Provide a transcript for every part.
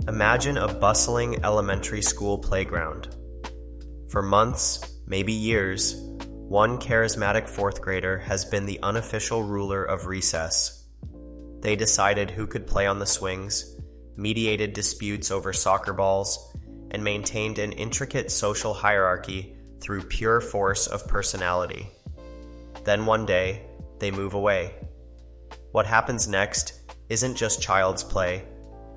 Imagine a bustling elementary school playground. For months, maybe years, one charismatic fourth grader has been the unofficial ruler of recess. They decided who could play on the swings, mediated disputes over soccer balls, and maintained an intricate social hierarchy through pure force of personality. Then one day, they move away. What happens next isn't just child's play.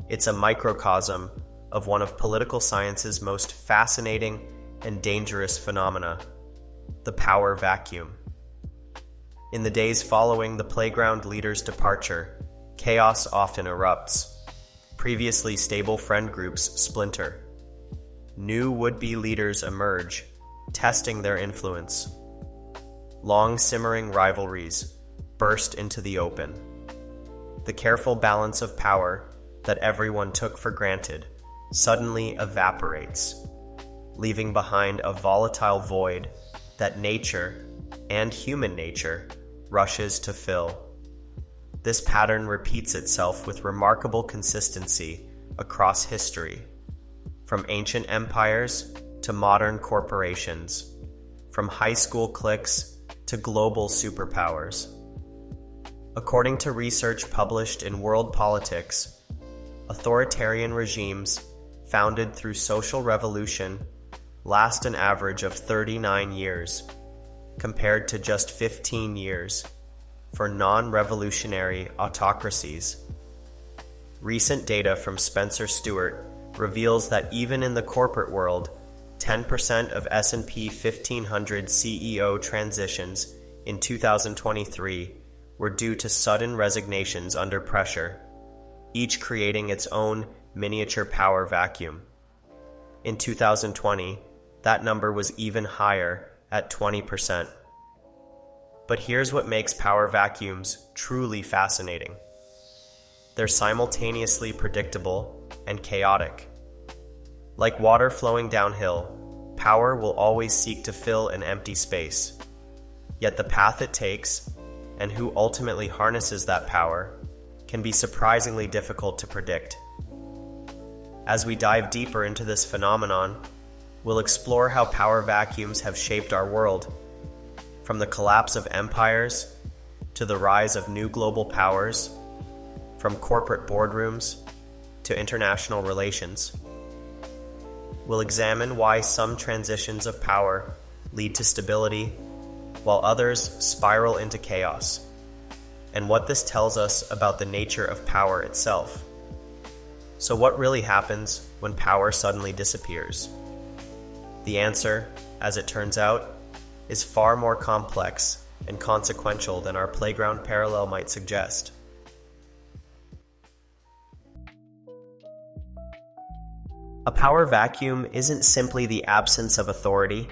It's a microcosm of one of political science's most fascinating and dangerous phenomena, the power vacuum. In the days following the playground leader's departure, chaos often erupts. Previously stable friend groups splinter. New would-be leaders emerge, testing their influence. Long simmering rivalries burst into the open. The careful balance of power that everyone took for granted suddenly evaporates, leaving behind a volatile void that nature and human nature rushes to fill. This pattern repeats itself with remarkable consistency across history, from ancient empires to modern corporations, from high school cliques to global superpowers. According to research published in World Politics, authoritarian regimes founded through social revolution last an average of 39 years, compared to just 15 years for non-revolutionary autocracies. Recent data from Spencer Stuart reveals that even in the corporate world, 10% of S&P 1500 CEO transitions in 2023 were due to sudden resignations under pressure, each creating its own miniature power vacuum. In 2020, that number was even higher at 20%. But here's what makes power vacuums truly fascinating. They're simultaneously predictable and chaotic. Like water flowing downhill, power will always seek to fill an empty space. Yet the path it takes, and who ultimately harnesses that power, can be surprisingly difficult to predict. As we dive deeper into this phenomenon, we'll explore how power vacuums have shaped our world, from the collapse of empires to the rise of new global powers, from corporate boardrooms to international relations. We'll examine why some transitions of power lead to stability, while others spiral into chaos, and what this tells us about the nature of power itself. So what really happens when power suddenly disappears? The answer, as it turns out, is far more complex and consequential than our playground parallel might suggest. A power vacuum isn't simply the absence of authority.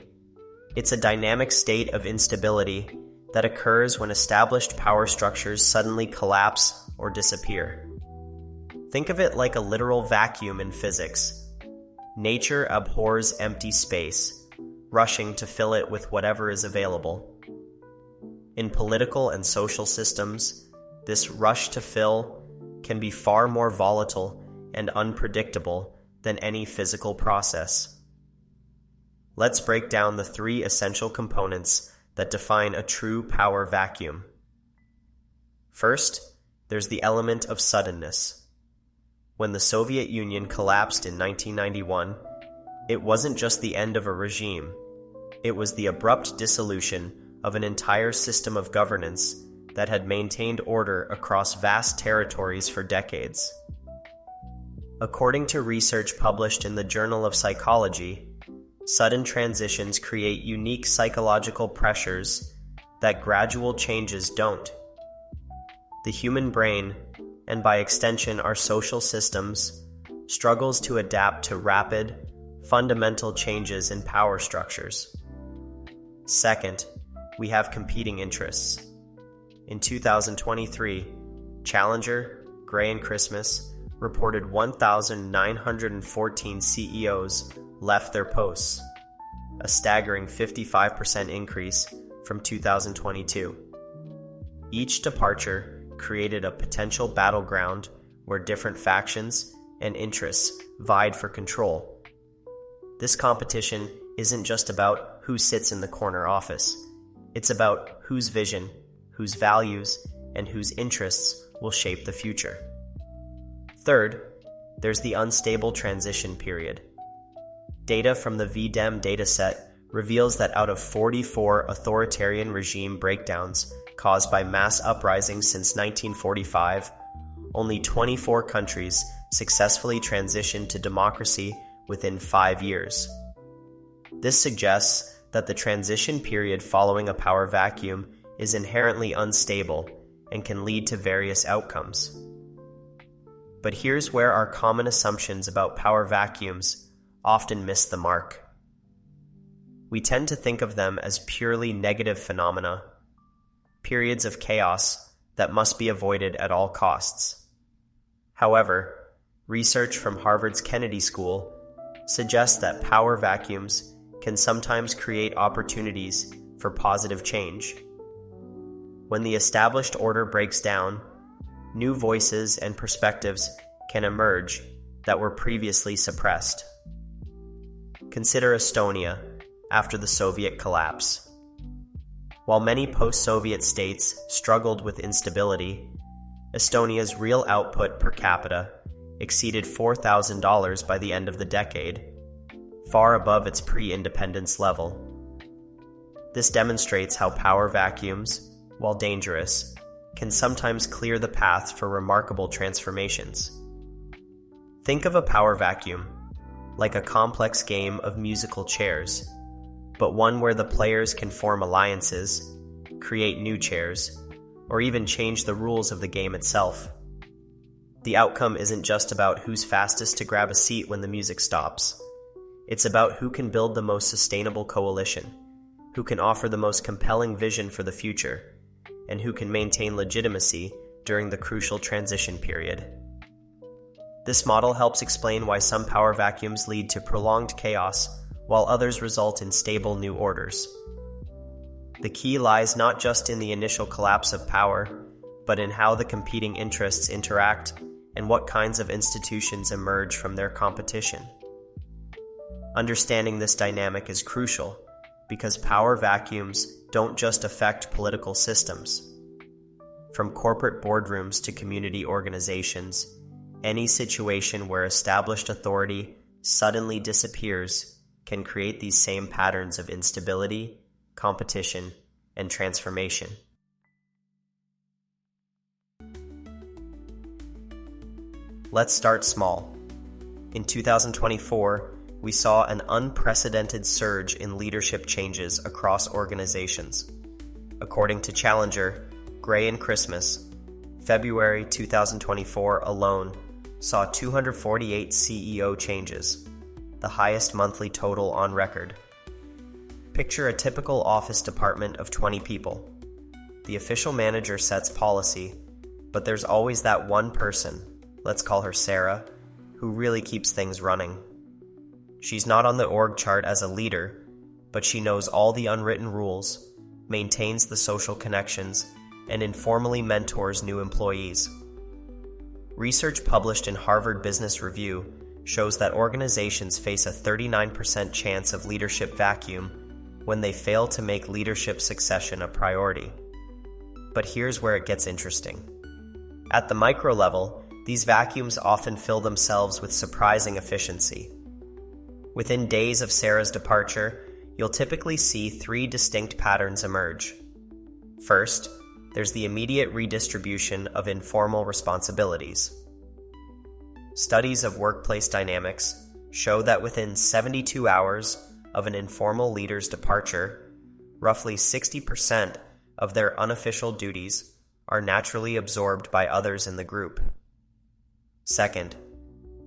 It's a dynamic state of instability that occurs when established power structures suddenly collapse or disappear. Think of it like a literal vacuum in physics. Nature abhors empty space, rushing to fill it with whatever is available. In political and social systems, this rush to fill can be far more volatile and unpredictable than any physical process. Let's break down the three essential components that define a true power vacuum. First, there's the element of suddenness. When the Soviet Union collapsed in 1991, it wasn't just the end of a regime. It was the abrupt dissolution of an entire system of governance that had maintained order across vast territories for decades. According to research published in the Journal of Psychology, sudden transitions create unique psychological pressures that gradual changes don't. The human brain, and by extension our social systems, struggles to adapt to rapid, fundamental changes in power structures. Second, we have competing interests. In 2023, Challenger, Gray and Christmas reported 1,914 CEOs left their posts, a staggering 55% increase from 2022. Each departure created a potential battleground where different factions and interests vied for control. This competition isn't just about who sits in the corner office. It's about whose vision, whose values, and whose interests will shape the future. Third, there's the unstable transition period. Data from the VDEM dataset reveals that out of 44 authoritarian regime breakdowns caused by mass uprisings since 1945, only 24 countries successfully transitioned to democracy within 5 years. This suggests that the transition period following a power vacuum is inherently unstable and can lead to various outcomes. But here's where our common assumptions about power vacuums often miss the mark. We tend to think of them as purely negative phenomena, periods of chaos that must be avoided at all costs. However, research from Harvard's Kennedy School suggests that power vacuums can sometimes create opportunities for positive change. When the established order breaks down, new voices and perspectives can emerge that were previously suppressed. Consider Estonia after the Soviet collapse. While many post-Soviet states struggled with instability, Estonia's real output per capita exceeded $4,000 by the end of the decade, far above its pre-independence level. This demonstrates how power vacuums, while dangerous, can sometimes clear the path for remarkable transformations. Think of a power vacuum like a complex game of musical chairs, but one where the players can form alliances, create new chairs, or even change the rules of the game itself. The outcome isn't just about who's fastest to grab a seat when the music stops. It's about who can build the most sustainable coalition, who can offer the most compelling vision for the future, and who can maintain legitimacy during the crucial transition period. This model helps explain why some power vacuums lead to prolonged chaos, while others result in stable new orders. The key lies not just in the initial collapse of power, but in how the competing interests interact and what kinds of institutions emerge from their competition. Understanding this dynamic is crucial, because power vacuums don't just affect political systems. From corporate boardrooms to community organizations, any situation where established authority suddenly disappears can create these same patterns of instability, competition, and transformation. Let's start small. In 2024, we saw an unprecedented surge in leadership changes across organizations. According to Challenger, Gray and Christmas, February 2024 alone saw 248 CEO changes, the highest monthly total on record. Picture a typical office department of 20 people. The official manager sets policy, but there's always that one person, let's call her Sarah, who really keeps things running. She's not on the org chart as a leader, but she knows all the unwritten rules, maintains the social connections, and informally mentors new employees. Research published in Harvard Business Review shows that organizations face a 39% chance of leadership vacuum when they fail to make leadership succession a priority. But here's where it gets interesting. At the micro level, these vacuums often fill themselves with surprising efficiency. Within days of Sarah's departure, you'll typically see 3 distinct patterns emerge. First, there's the immediate redistribution of informal responsibilities. Studies of workplace dynamics show that within 72 hours of an informal leader's departure, roughly 60% of their unofficial duties are naturally absorbed by others in the group. Second,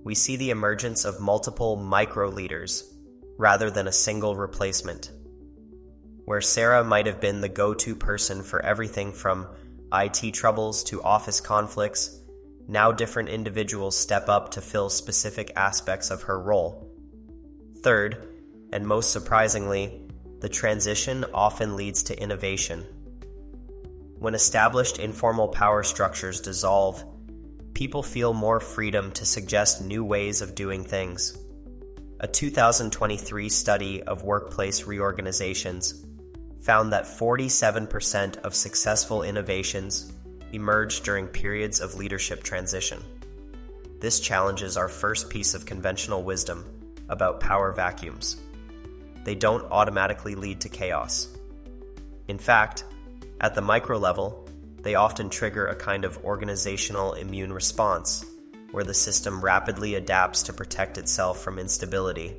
we see the emergence of multiple micro-leaders rather than a single replacement. Where Sarah might have been the go-to person for everything from IT troubles to office conflicts, now different individuals step up to fill specific aspects of her role. Third, and most surprisingly, the transition often leads to innovation. When established informal power structures dissolve, people feel more freedom to suggest new ways of doing things. A 2023 study of workplace reorganizations found that 47% of successful innovations emerge during periods of leadership transition. This challenges our first piece of conventional wisdom about power vacuums. They don't automatically lead to chaos. In fact, at the micro level, they often trigger a kind of organizational immune response, where the system rapidly adapts to protect itself from instability.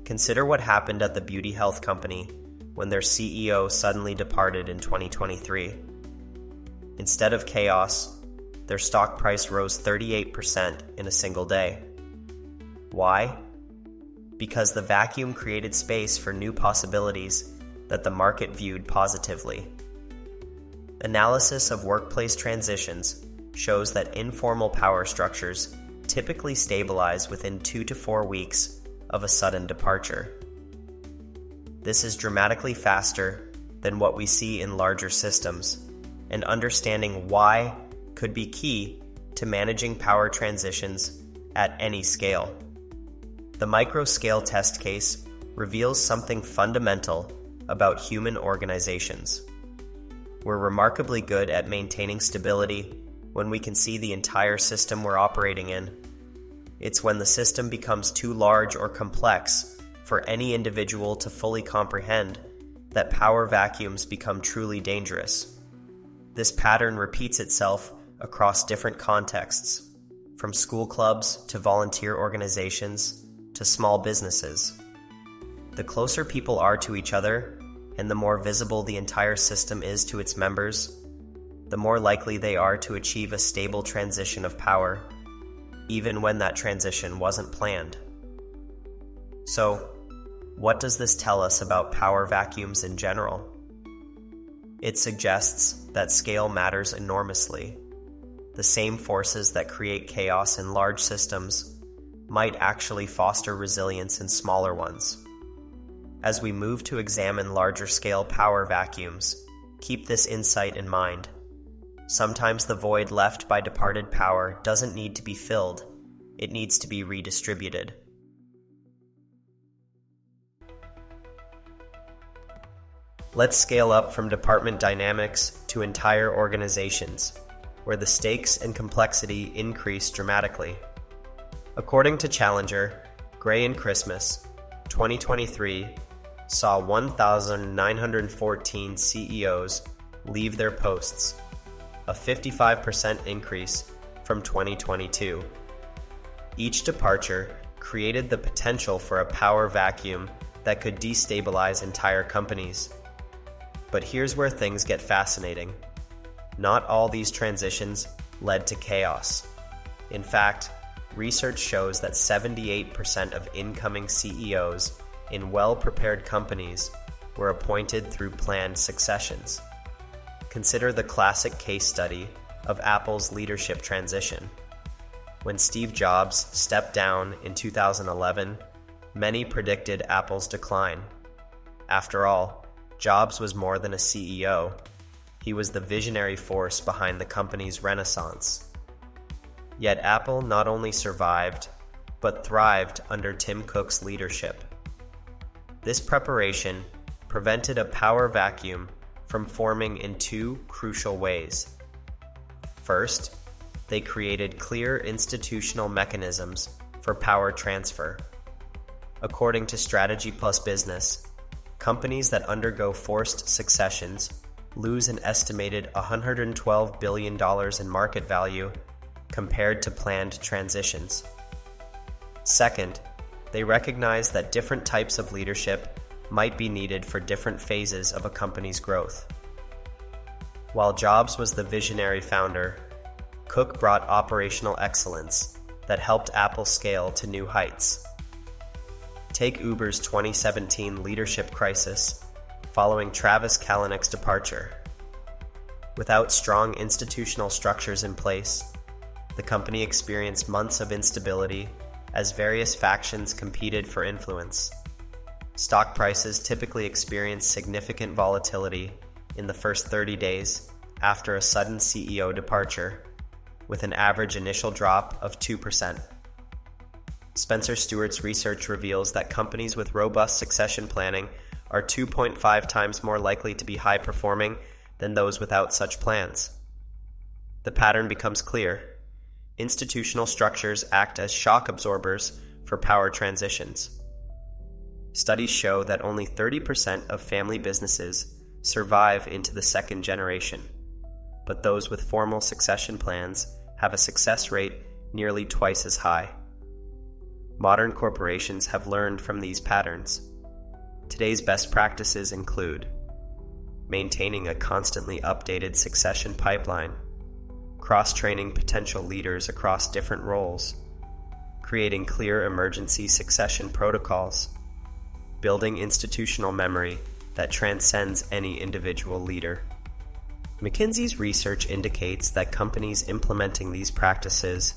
Consider what happened at the beauty health company when their CEO suddenly departed in 2023. Instead of chaos, their stock price rose 38% in a single day. Why? Because the vacuum created space for new possibilities that the market viewed positively. Analysis of workplace transitions shows that informal power structures typically stabilize within 2 to 4 weeks of a sudden departure. This is dramatically faster than what we see in larger systems, and understanding why could be key to managing power transitions at any scale. The micro-scale test case reveals something fundamental about human organizations. We're remarkably good at maintaining stability when we can see the entire system we're operating in. It's when the system becomes too large or complex for any individual to fully comprehend that power vacuums become truly dangerous. This pattern repeats itself across different contexts, from school clubs to volunteer organizations to small businesses. The closer people are to each other, and the more visible the entire system is to its members, the more likely they are to achieve a stable transition of power, even when that transition wasn't planned. So, what does this tell us about power vacuums in general? It suggests that scale matters enormously. The same forces that create chaos in large systems might actually foster resilience in smaller ones. As we move to examine larger-scale power vacuums, keep this insight in mind. Sometimes the void left by departed power doesn't need to be filled, it needs to be redistributed. Let's scale up from department dynamics to entire organizations, where the stakes and complexity increase dramatically. According to Challenger, Gray and Christmas, 2023 saw 1,914 CEOs leave their posts, a 55% increase from 2022. Each departure created the potential for a power vacuum that could destabilize entire companies. But here's where things get fascinating. Not all these transitions led to chaos. In fact, research shows that 78% of incoming CEOs in well-prepared companies were appointed through planned successions. Consider the classic case study of Apple's leadership transition. When Steve Jobs stepped down in 2011, many predicted Apple's decline. After all, Jobs was more than a CEO. He was the visionary force behind the company's renaissance. Yet Apple not only survived, but thrived under Tim Cook's leadership. This preparation prevented a power vacuum from forming in two crucial ways. First, they created clear institutional mechanisms for power transfer. According to Strategy Plus Business, companies that undergo forced successions lose an estimated $112 billion in market value compared to planned transitions. Second, they recognize that different types of leadership might be needed for different phases of a company's growth. While Jobs was the visionary founder, Cook brought operational excellence that helped Apple scale to new heights. Take Uber's 2017 leadership crisis following Travis Kalanick's departure. Without strong institutional structures in place, the company experienced months of instability as various factions competed for influence. Stock prices typically experience significant volatility in the first 30 days after a sudden CEO departure. with an average initial drop of 2%. Spencer Stuart's research reveals that companies with robust succession planning are 2.5 times more likely to be high-performing than those without such plans. The pattern becomes clear. Institutional structures act as shock absorbers for power transitions. Studies show that only 30% of family businesses survive into the second generation, but those with formal succession plans have a success rate nearly twice as high. Modern corporations have learned from these patterns. Today's best practices include maintaining a constantly updated succession pipeline, cross-training potential leaders across different roles, creating clear emergency succession protocols, building institutional memory that transcends any individual leader. McKinsey's research indicates that companies implementing these practices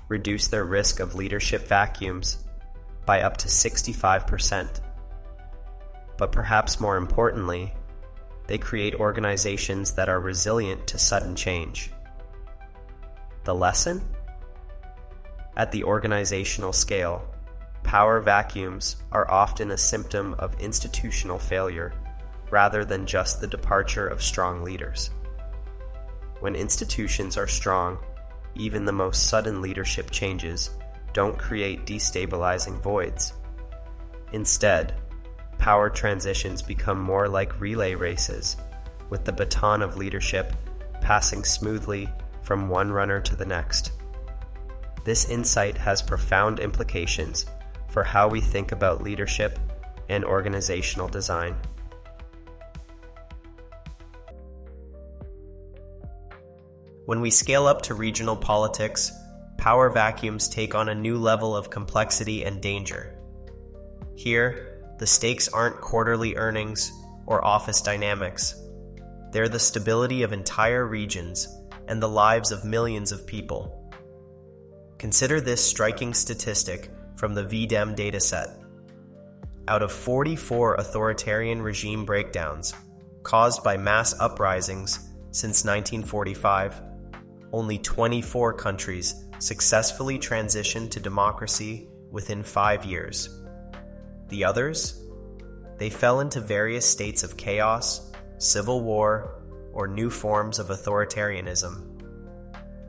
reduce their risk of leadership vacuums by up to 65%. But perhaps more importantly, they create organizations that are resilient to sudden change. The lesson? At the organizational scale, power vacuums are often a symptom of institutional failure rather than just the departure of strong leaders. When institutions are strong, even the most sudden leadership changes don't create destabilizing voids. Instead, power transitions become more like relay races, with the baton of leadership passing smoothly from one runner to the next. This insight has profound implications for how we think about leadership and organizational design. When we scale up to regional politics, power vacuums take on a new level of complexity and danger. Here, the stakes aren't quarterly earnings or office dynamics. They're the stability of entire regions and the lives of millions of people. Consider this striking statistic from the VDEM dataset. Out of 44 authoritarian regime breakdowns caused by mass uprisings since 1945, only 24 countries successfully transitioned to democracy within 5 years. The others? They fell into various states of chaos, civil war, or new forms of authoritarianism.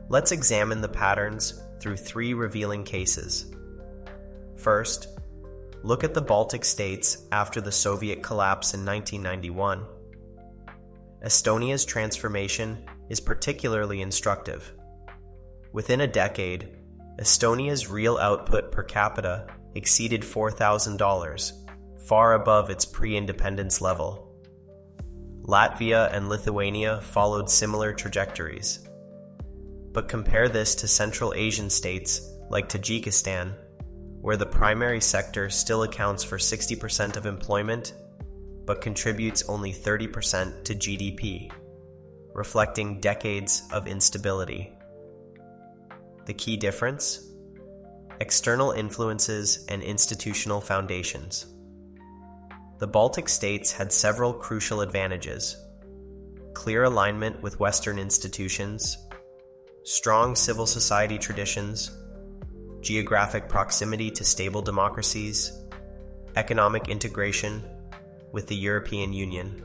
Let's examine the patterns through 3 revealing cases. First, look at the Baltic states after the Soviet collapse in 1991. Estonia's transformation is particularly instructive. Within a decade, Estonia's real output per capita exceeded $4,000, far above its pre-independence level. Latvia and Lithuania followed similar trajectories. But compare this to Central Asian states like Tajikistan, where the primary sector still accounts for 60% of employment, but contributes only 30% to GDP, reflecting decades of instability. The key difference? External influences and institutional foundations. The Baltic states had several crucial advantages: clear alignment with Western institutions, strong civil society traditions, geographic proximity to stable democracies, economic integration with the European Union.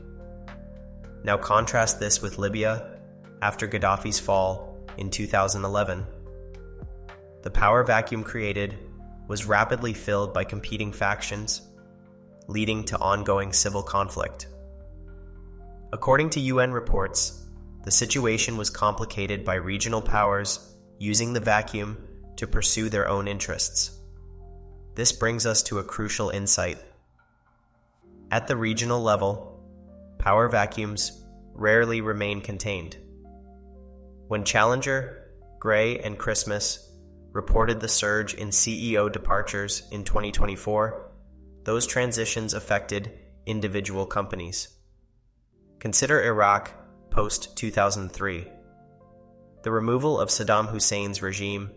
Now contrast this with Libya after Gaddafi's fall in 2011. The power vacuum created was rapidly filled by competing factions, leading to ongoing civil conflict. According to UN reports, the situation was complicated by regional powers using the vacuum to pursue their own interests. This brings us to a crucial insight. At the regional level, power vacuums rarely remain contained. When Challenger, Gray, and Christmas reported the surge in CEO departures in 2024, those transitions affected individual companies. Consider Iraq post-2003. The removal of Saddam Hussein's regime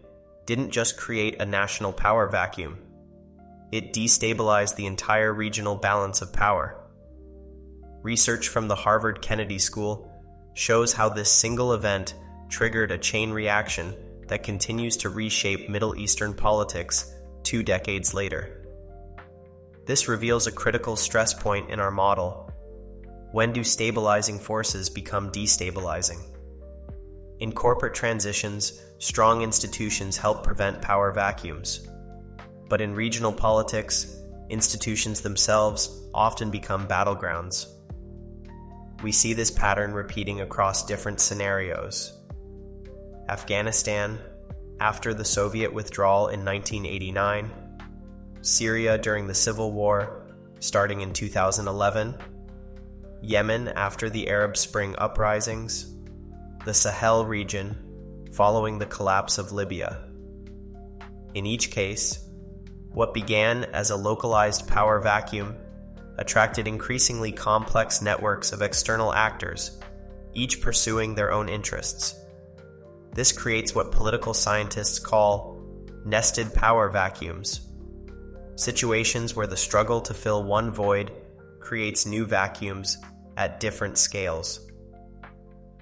didn't just create a national power vacuum. It destabilized the entire regional balance of power. Research from the Harvard Kennedy School shows how this single event triggered a chain reaction that continues to reshape Middle Eastern politics 2 decades later. This reveals a critical stress point in our model. When do stabilizing forces become destabilizing? In corporate transitions, strong institutions help prevent power vacuums. But in regional politics, institutions themselves often become battlegrounds. We see this pattern repeating across different scenarios. Afghanistan, after the Soviet withdrawal in 1989, Syria during the Civil War, starting in 2011, Yemen after the Arab Spring uprisings, the Sahel region following the collapse of Libya. In each case, what began as a localized power vacuum attracted increasingly complex networks of external actors, each pursuing their own interests. This creates what political scientists call nested power vacuums, situations where the struggle to fill one void creates new vacuums at different scales.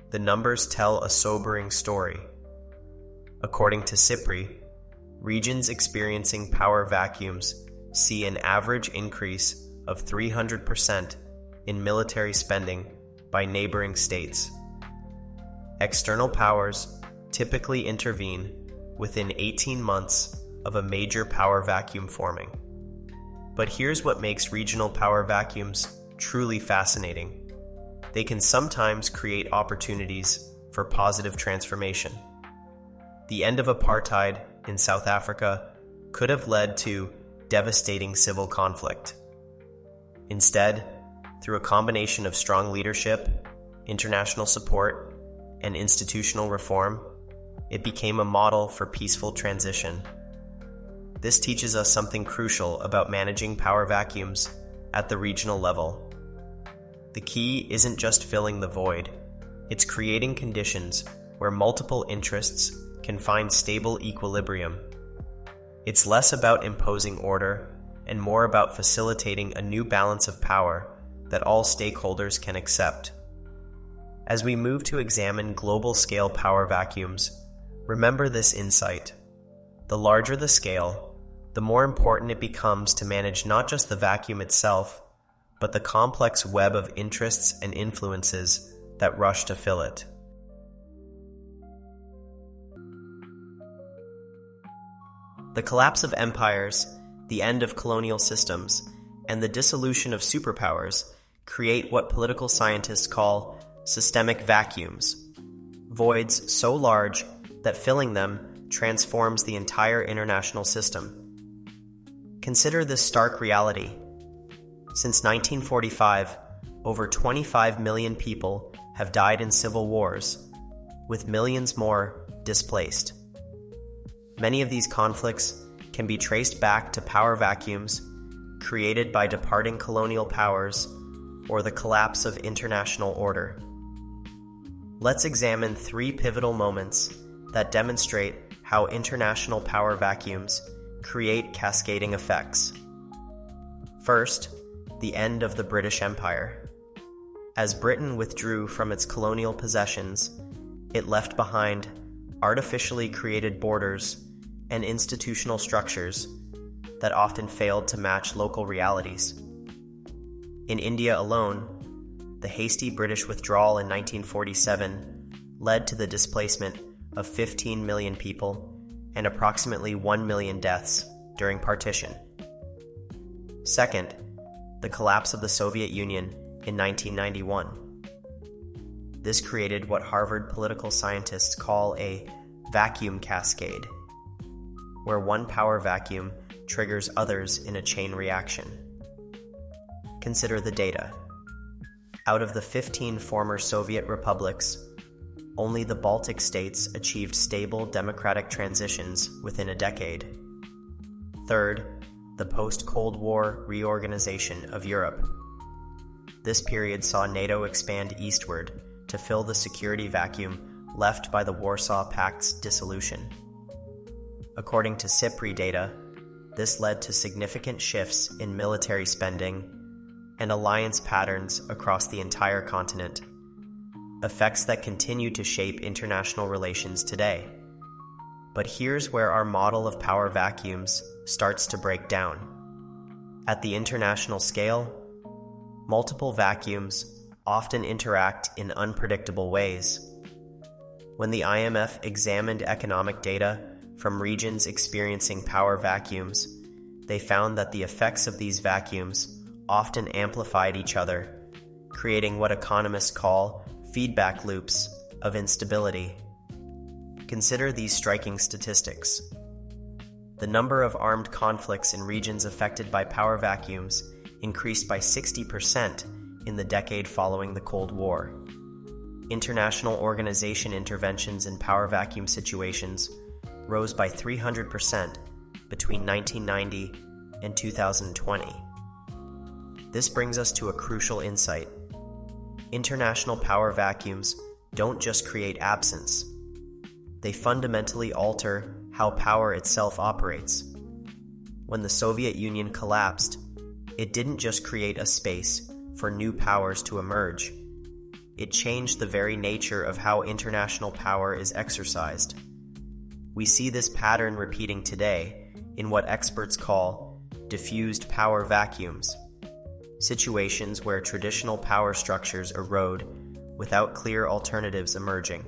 The numbers tell a sobering story. According to SIPRI, regions experiencing power vacuums see an average increase of 300% in military spending by neighboring states. External powers typically intervene within 18 months of a major power vacuum forming. But here's what makes regional power vacuums truly fascinating. They can sometimes create opportunities for positive transformation. The end of apartheid in South Africa could have led to devastating civil conflict. Instead, through a combination of strong leadership, international support, and institutional reform, it became a model for peaceful transition. This teaches us something crucial about managing power vacuums at the regional level. The key isn't just filling the void, it's creating conditions where multiple interests can find stable equilibrium. It's less about imposing order and more about facilitating a new balance of power that all stakeholders can accept. As we move to examine global-scale power vacuums, remember this insight. The larger the scale, the more important it becomes to manage not just the vacuum itself, but the complex web of interests and influences that rush to fill it. The collapse of empires, the end of colonial systems, and the dissolution of superpowers create what political scientists call systemic vacuums, voids so large that filling them transforms the entire international system. Consider this stark reality. Since 1945, over 25 million people have died in civil wars, with millions more displaced. Many of these conflicts can be traced back to power vacuums created by departing colonial powers or the collapse of international order. Let's examine 3 pivotal moments that demonstrate how international power vacuums create cascading effects. First, the end of the British Empire. As Britain withdrew from its colonial possessions, it left behind artificially created borders and institutional structures that often failed to match local realities. In India alone, the hasty British withdrawal in 1947 led to the displacement of 15 million people and approximately 1 million deaths during partition. Second, the collapse of the Soviet Union in 1991. This created what Harvard political scientists call a vacuum cascade, where one power vacuum triggers others in a chain reaction. Consider the data. Out of the 15 former Soviet republics, only the Baltic states achieved stable democratic transitions within a decade. Third, the post-Cold War reorganization of Europe. This period saw NATO expand eastward to fill the security vacuum left by the Warsaw Pact's dissolution. According to SIPRI data, this led to significant shifts in military spending and alliance patterns across the entire continent. effects that continue to shape international relations today. But here's where our model of power vacuums starts to break down. At the international scale, multiple vacuums often interact in unpredictable ways. When the IMF examined economic data from regions experiencing power vacuums, they found that the effects of these vacuums often amplified each other, creating what economists call feedback loops of instability. Consider these striking statistics. The number of armed conflicts in regions affected by power vacuums increased by 60% in the decade following the Cold War. International organization interventions in power vacuum situations rose by 300% between 1990 and 2020. This brings us to a crucial insight. International power vacuums don't just create absence. They fundamentally alter how power itself operates. When the Soviet Union collapsed, it didn't just create a space for new powers to emerge. It changed the very nature of how international power is exercised. We see this pattern repeating today in what experts call diffused power vacuums, situations where traditional power structures erode without clear alternatives emerging.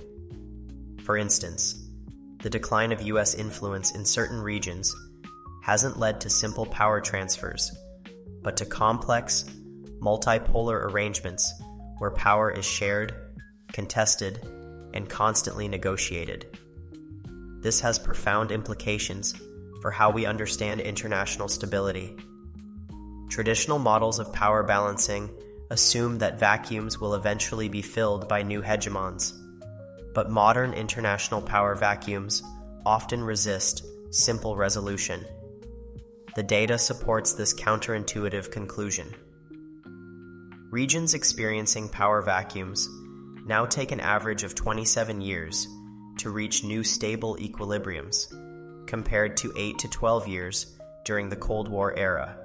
For instance, the decline of U.S. influence in certain regions hasn't led to simple power transfers, but to complex, multipolar arrangements where power is shared, contested, and constantly negotiated. This has profound implications for how we understand international stability. Traditional models of power balancing assume that vacuums will eventually be filled by new hegemons, but modern international power vacuums often resist simple resolution. The data supports this counterintuitive conclusion. Regions experiencing power vacuums now take an average of 27 years to reach new stable equilibriums, compared to 8 to 12 years during the Cold War era.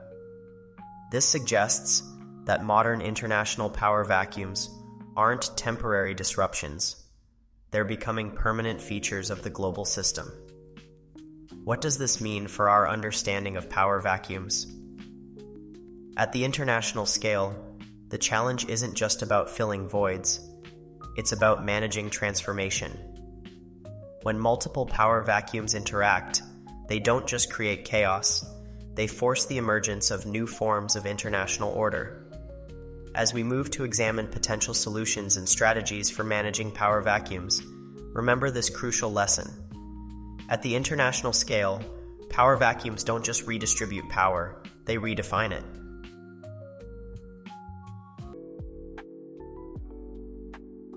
This suggests that modern international power vacuums aren't temporary disruptions. They're becoming permanent features of the global system. What does this mean for our understanding of power vacuums? At the international scale, the challenge isn't just about filling voids, it's about managing transformation. When multiple power vacuums interact, they don't just create chaos, they force the emergence of new forms of international order. As we move to examine potential solutions and strategies for managing power vacuums, remember this crucial lesson. At the international scale, power vacuums don't just redistribute power, they redefine it.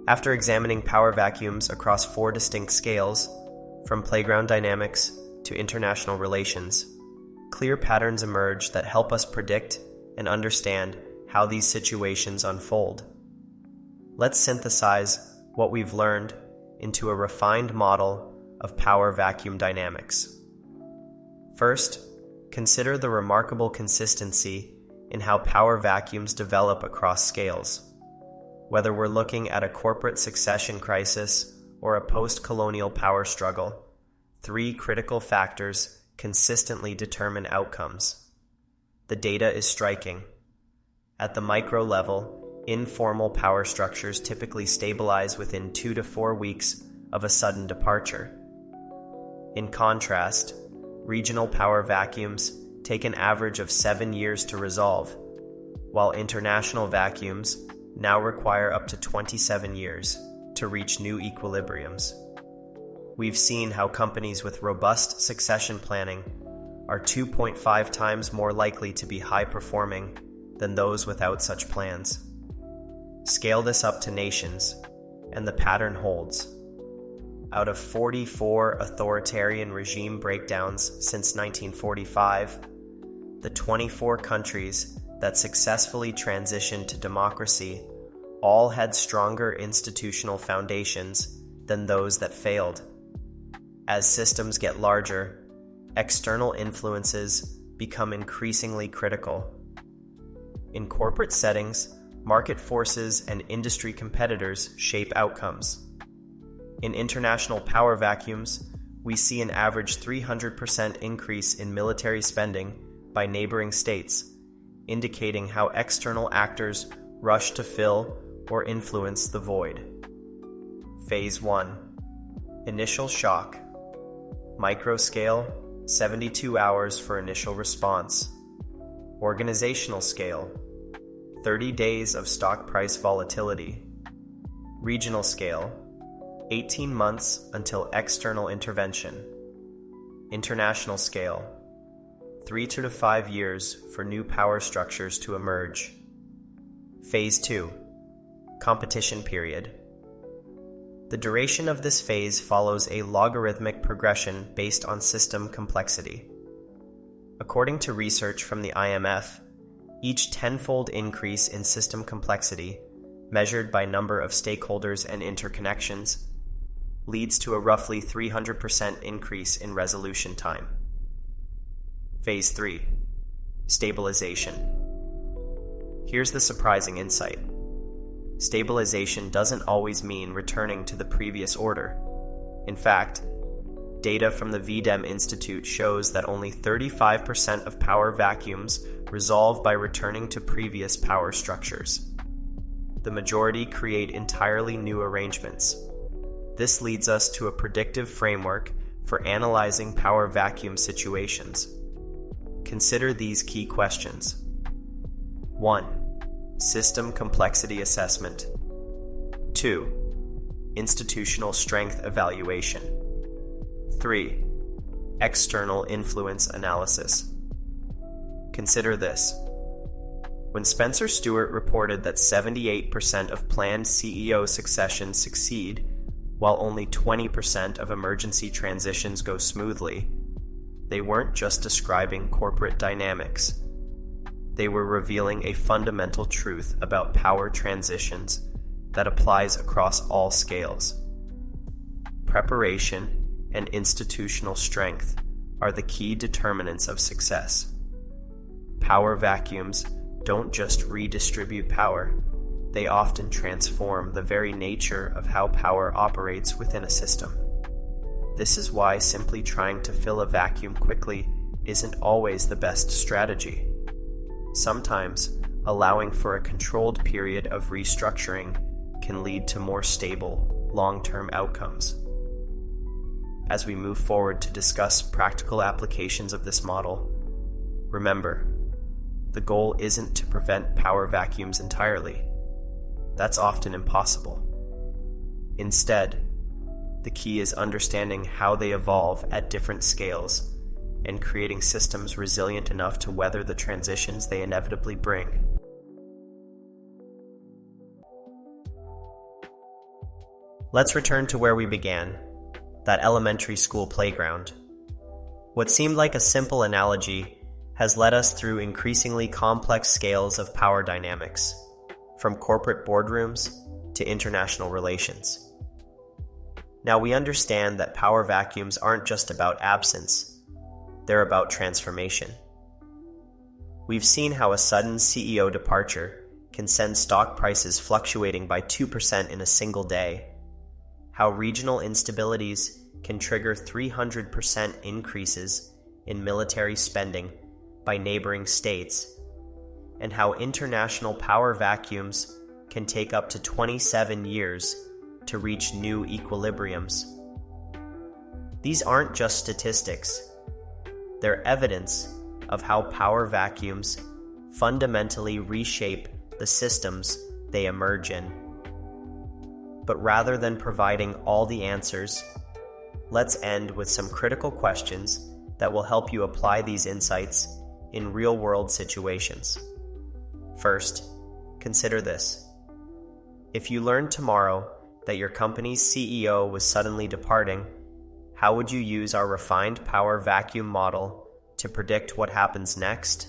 After examining power vacuums across 4 distinct scales, from playground dynamics to international relations, clear patterns emerge that help us predict and understand how these situations unfold. Let's synthesize what we've learned into a refined model of power vacuum dynamics. First, consider the remarkable consistency in how power vacuums develop across scales. Whether we're looking at a corporate succession crisis or a post-colonial power struggle, 3 critical factors consistently determine outcomes. The data is striking. At the micro level, informal power structures typically stabilize within 2 to 4 weeks of a sudden departure. In contrast, regional power vacuums take an average of 7 years to resolve, while international vacuums now require up to 27 years to reach new equilibriums. We've seen how companies with robust succession planning are 2.5 times more likely to be high-performing than those without such plans. Scale this up to nations, and the pattern holds. Out of 44 authoritarian regime breakdowns since 1945, the 24 countries that successfully transitioned to democracy all had stronger institutional foundations than those that failed. As systems get larger, external influences become increasingly critical. In corporate settings, Market forces and industry competitors shape outcomes. In international power vacuums, we see an average 300% increase in military spending by neighboring states, indicating how external actors rush to fill or influence the void. Phase 1. Initial shock. Microscale, 72 hours for initial response. Organizational scale, 30 days of stock price volatility. Regional scale, 18 months until external intervention. International scale, 3 to 5 years for new power structures to emerge. Phase 2. Competition period. The duration of this phase follows a logarithmic progression based on system complexity. According to research from the IMF, each tenfold increase in system complexity, measured by number of stakeholders and interconnections, leads to a roughly 300% increase in resolution time. Phase 3. Stabilization. Here's the surprising insight. Stabilization doesn't always mean returning to the previous order. In fact, data from the VDEM Institute shows that only 35% of power vacuums resolve by returning to previous power structures. The majority create entirely new arrangements. This leads us to a predictive framework for analyzing power vacuum situations. Consider these key questions. 1. System complexity assessment. 2. Institutional strength evaluation. 3. External influence analysis. Consider this. When Spencer Stuart reported that 78% of planned CEO successions succeed, while only 20% of emergency transitions go smoothly, they weren't just describing corporate dynamics. They were revealing a fundamental truth about power transitions that applies across all scales. Preparation and institutional strength are the key determinants of success. Power vacuums don't just redistribute power, they often transform the very nature of how power operates within a system. This is why simply trying to fill a vacuum quickly isn't always the best strategy. Sometimes, allowing for a controlled period of restructuring can lead to more stable, long-term outcomes. As we move forward to discuss practical applications of this model, remember, the goal isn't to prevent power vacuums entirely. That's often impossible. Instead, the key is understanding how they evolve at different scales and creating systems resilient enough to weather the transitions they inevitably bring. Let's return to where we began, that elementary school playground. What seemed like a simple analogy has led us through increasingly complex scales of power dynamics, from corporate boardrooms to international relations. Now we understand that power vacuums aren't just about absence, they're about transformation. We've seen how a sudden CEO departure can send stock prices fluctuating by 2% in a single day, how regional instabilities can trigger 300% increases in military spending by neighboring states, and how international power vacuums can take up to 27 years to reach new equilibriums. These aren't just statistics. They're evidence of how power vacuums fundamentally reshape the systems they emerge in. But rather than providing all the answers, let's end with some critical questions that will help you apply these insights in real-world situations. First, consider this. If you learned tomorrow that your company's CEO was suddenly departing, how would you use our refined power vacuum model to predict what happens next?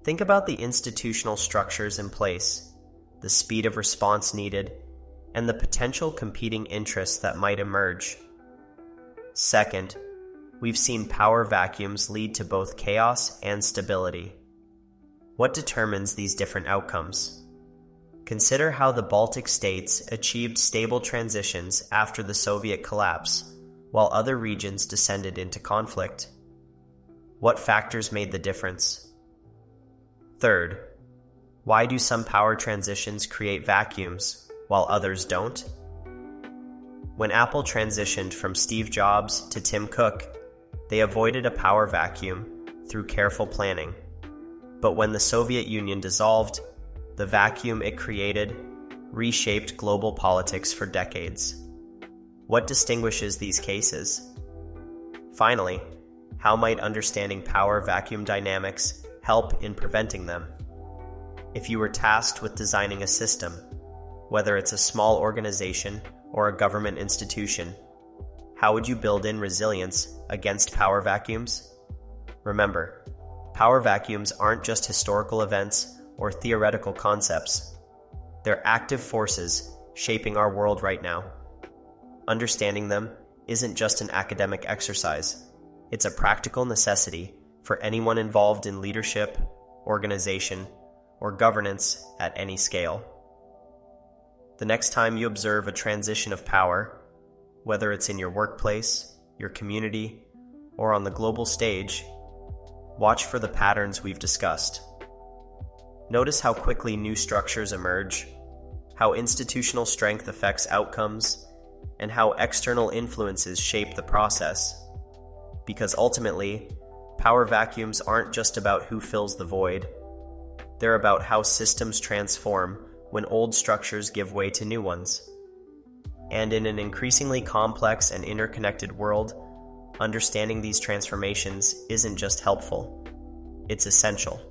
Think about the institutional structures in place, the speed of response needed, and the potential competing interests that might emerge. Second, we've seen power vacuums lead to both chaos and stability. What determines these different outcomes? Consider how the Baltic states achieved stable transitions after the Soviet collapse, while other regions descended into conflict. What factors made the difference? Third, why do some power transitions create vacuums, while others don't? When Apple transitioned from Steve Jobs to Tim Cook, they avoided a power vacuum through careful planning. But when the Soviet Union dissolved, the vacuum it created reshaped global politics for decades. What distinguishes these cases? Finally, how might understanding power vacuum dynamics help in preventing them? If you were tasked with designing a system, whether it's a small organization or a government institution, how would you build in resilience against power vacuums? Remember, power vacuums aren't just historical events or theoretical concepts. They're active forces shaping our world right now. Understanding them isn't just an academic exercise. It's a practical necessity for anyone involved in leadership, organization, or governance at any scale. The next time you observe a transition of power, whether it's in your workplace, your community, or on the global stage, watch for the patterns we've discussed. Notice how quickly new structures emerge, how institutional strength affects outcomes, and how external influences shape the process. Because ultimately, power vacuums aren't just about who fills the void. They're about how systems transform when old structures give way to new ones. And in an increasingly complex and interconnected world, understanding these transformations isn't just helpful, it's essential.